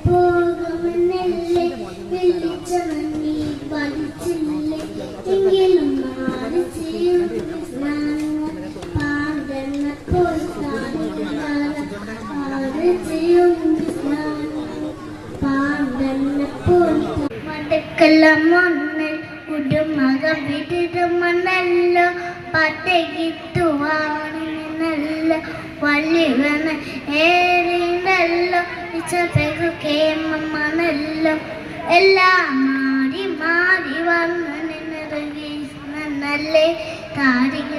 പോകുമെന്നല്ലേ വിളിച്ച നന്ദി പഠിച്ചില്ലേ എങ്കിലും മാറി ചെയ്യും പാടുന്നപ്പോൾ ചെയ്യും പാടുന്നപ്പോൾ മടക്കല്ല മണ്ണിൽ കുടുമക വിടുമണല്ലോ പട്ടകിത്തുവാണെന്നല്ല വലിവന ഏറിനല്ലോ കേമണല്ലോ എല്ലാം മാറി മാറി വന്നു നിന്നല്ലേ താരിക